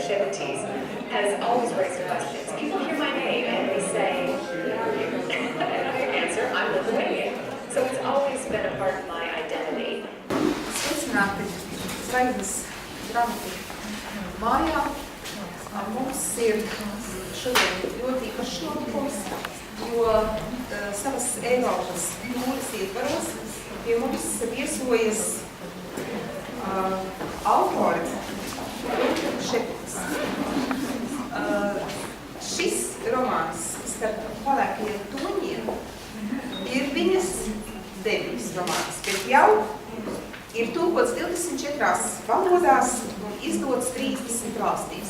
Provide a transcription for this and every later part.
Šepetis has always raised questions. People hear my name and they say, who are you? And I answer, I'm Lithuanian. So it's always been a part of my identity. Sveicināti zvaigznes grāmatu mājā. Mums ir šodien ļoti īpašs notikums, jo savas Eiropas jūras ietvaros pie mums viesojas autore Rūta Šepetis. Šis romāns Starp pelēkiem toņiem ir viņas debijas romāns, bet jau ir tulkots 24 valodās un izdots 30 valstīs.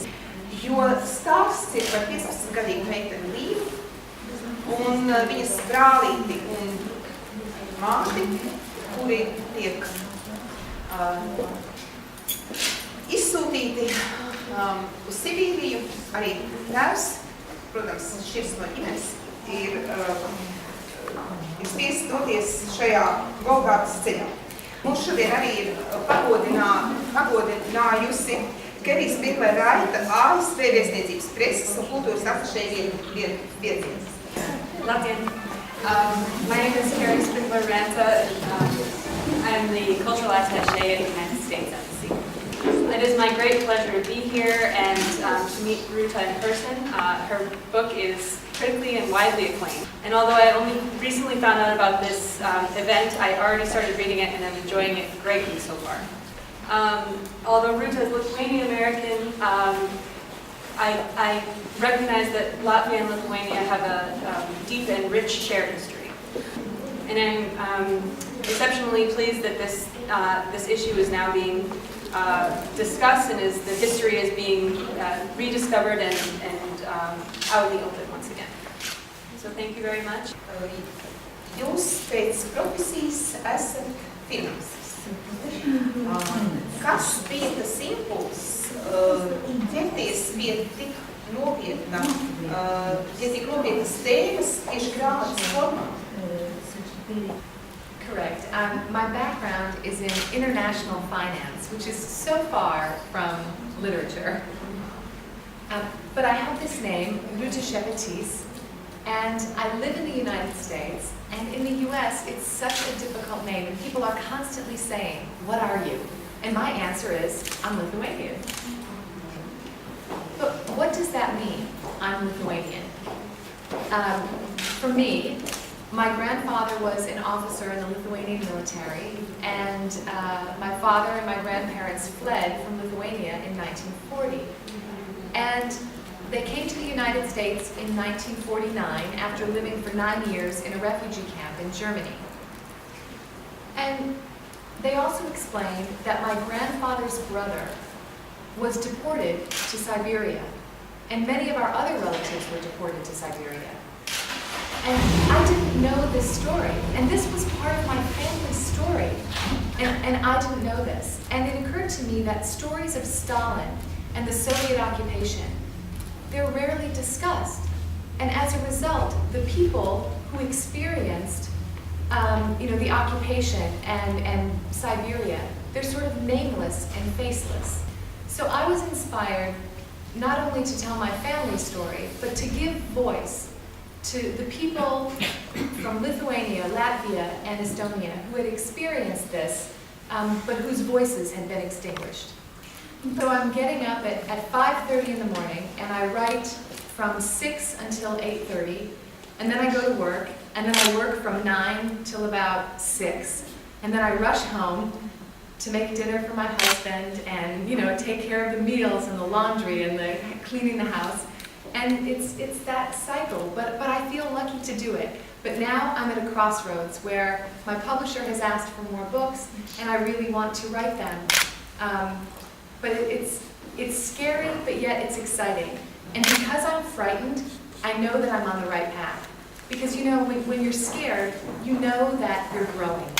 Jo stāsts ir par 15-gadīgu meiteni Līvu un viņas brālīti un māti, kuri tiek izsūtīti uz Sibīriju. Arī tēvs, protams, šis no ģimenes ir spiests doties šajā Golgātas ceļā. Mums šodien arī ir pagodinājusi Kerijas Pirmā Raita ASV Vēstniecības preses un kultūras attašē vietienes. Latvian. My name is Kerijas Pirmā Raita. I'm the cultural attaché at the United States Embassy. It is my great pleasure to be here and to meet Rūta in person. Her book is critically and widely acclaimed. And although I only recently found out about this event, I already started reading it and I'm enjoying it greatly so far. Although Rūta is Lithuanian-American, I recognize that Latvia and Lithuania have a deep and rich shared history. And I'm exceptionally pleased that this issue is now being discussed and the history is being rediscovered and out in the open once again. So thank you very much. Jūs pēc profesijas esat finansists. Kas bija tas impulss ķerties pie tik nopietnas tēmas tieši grāmatas formā? Correct. My background is in international finance, which is so far from literature. But I have this name, Rūta Šepetis, and I live in the United States, and in the US it's such a difficult name, and people are constantly saying, what are you? And my answer is, I'm Lithuanian. But what does that mean, I'm Lithuanian? For me, my grandfather was an officer in the Lithuanian military, and my father and my grandparents fled from Lithuania in 1940. And they came to the United States in 1949 after living for 9 years in a refugee camp in Germany. And they also explained that my grandfather's brother was deported to Siberia, and many of our other relatives were deported to Siberia. And I didn't know this story, and this was part of my family's story, and I didn't know this. And it occurred to me that stories of Stalin and the Soviet occupation, they're rarely discussed. And as a result, the people who experienced the occupation and Siberia, they're sort of nameless and faceless. So I was inspired not only to tell my family story, but to give voice to the people from Lithuania, Latvia, and Estonia who had experienced this, but whose voices had been extinguished. So I'm getting up at 5:30 in the morning, and I write from 6 until 8:30, and then I go to work, and then I work from 9 till about 6, and then I rush home to make dinner for my husband and take care of the meals and the laundry and the cleaning the house. And it's that cycle, but I feel lucky to do it. But now I'm at a crossroads where my publisher has asked for more books, and I really want to write them. But it's scary, but yet it's exciting. And because I'm frightened, I know that I'm on the right path. Because when you're scared, you know that you're growing,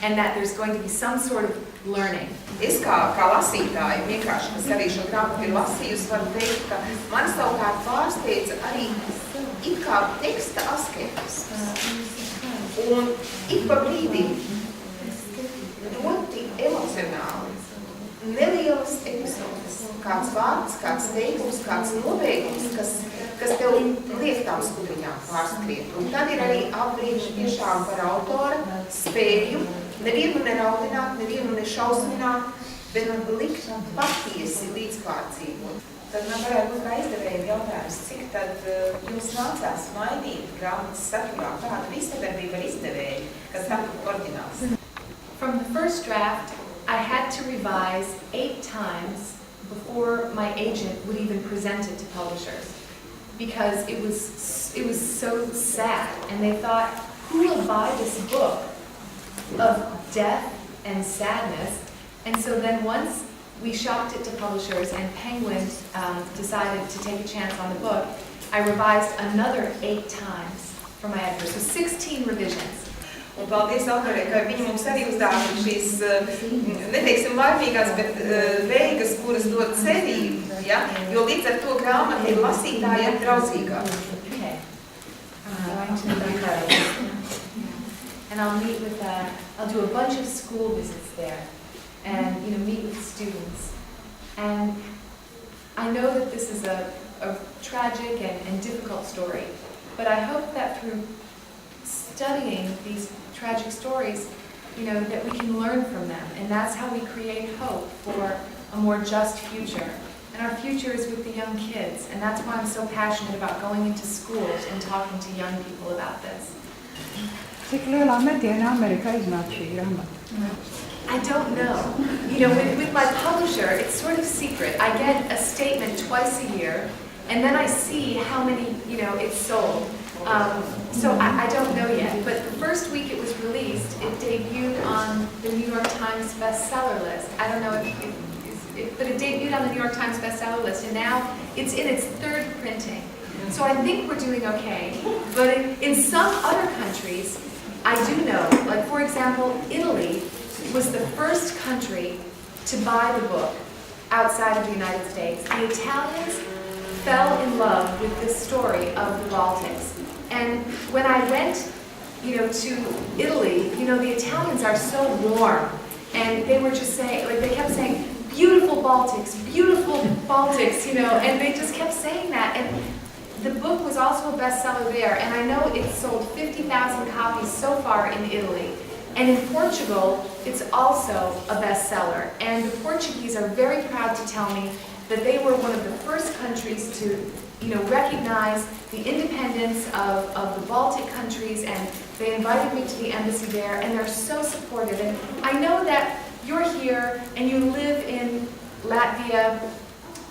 and that there's going to be some sort of learning. Es kā lasītāja vienkārši, kas arī šo grāmatu ir lasījusi, varu teikt, ka man savukārt pārsteidza arī it kā teksta asketisms. Un ik pa brīdim ļoti emocionāli nelielas epizodes, kāds vārds, kāds teikums, kāds nobeigums, kas tev liek tām skudriņām pārskriet. Un tad ir arī apbrīņš tiešām par autora spēju nevienu neraudināt, nevienu nešausmināt, bet likt patiesi līdzpārdzīvot. Tad man varētu būt kā izdevējiem jautājums, cik tad jums nācās mainīt grāmatas saturā, kāda bija sadarbība ar izdevēju, kas tapu oriģināls? From the first draft, I had to revise 8 times before my agent would even present it to publishers, because it was so sad, and they thought, who will buy this book of death and sadness? And so then once we shopped it to publishers and Penguin decided to take a chance on the book, I revised another 8 times for my editor, so 16 revisions. Un paldies autorei, ka viņi mums arī uzdāvina šīs, neteiksim laimīgās, bet beigas, kuras dod cerību, ja? Jo līdz ar to grāmata ir lasītājiem draudzīgāka. Okay. And I'll meet with, I'll do a bunch of school visits there, and meet with students. And I know that this is a tragic and difficult story, but I hope that through studying these tragic stories, that we can learn from them, and that's how we create hope for a more just future. And our future is with the young kids, and that's why I'm so passionate about going into schools and talking to young people about this. Cik lielā metienā Amerikā iznāk šī grāmata? I don't know. With my publisher, it's sort of secret. I get a statement twice a year, and then I see how many, it's sold. So I don't know yet, but the first week it was released, it debuted on the New York Times bestseller list. I don't know but it debuted on the New York Times bestseller list, and now it's in its 3rd printing. So I think we're doing okay. But in some other countries, I do know, like for example, Italy was the first country to buy the book outside of the United States. The Italians fell in love with this story of the Baltics. And when I went, to Italy, the Italians are so warm, and they were just saying, they kept saying, beautiful Baltics, and they just kept saying that. And the book was also a bestseller there, and I know it's sold 50,000 copies so far in Italy. And in Portugal, it's also a bestseller. And the Portuguese are very proud to tell me that they were one of the first countries to recognize the independence of the Baltic countries, and they invited me to the embassy there, and they're so supportive. And I know that you're here and you live in Latvia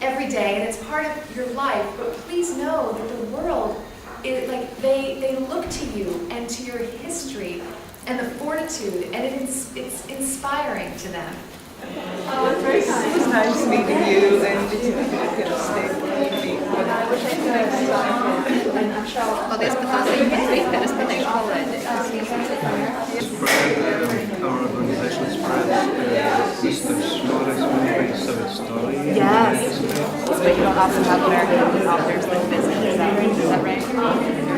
every day, and it's part of your life, but please know that the world, they look to you and to your history and the fortitude, and it's inspiring to them. Oh, it's very nice. It was nice meeting you, and did you think you could stay with me? I wish I could. Paldies par to, ka jūs Twitteris pateikšu kolēģi. Our organization spreads Easter's stories, maybe some story. Yes. But you don't often have American authors that visit, is that right?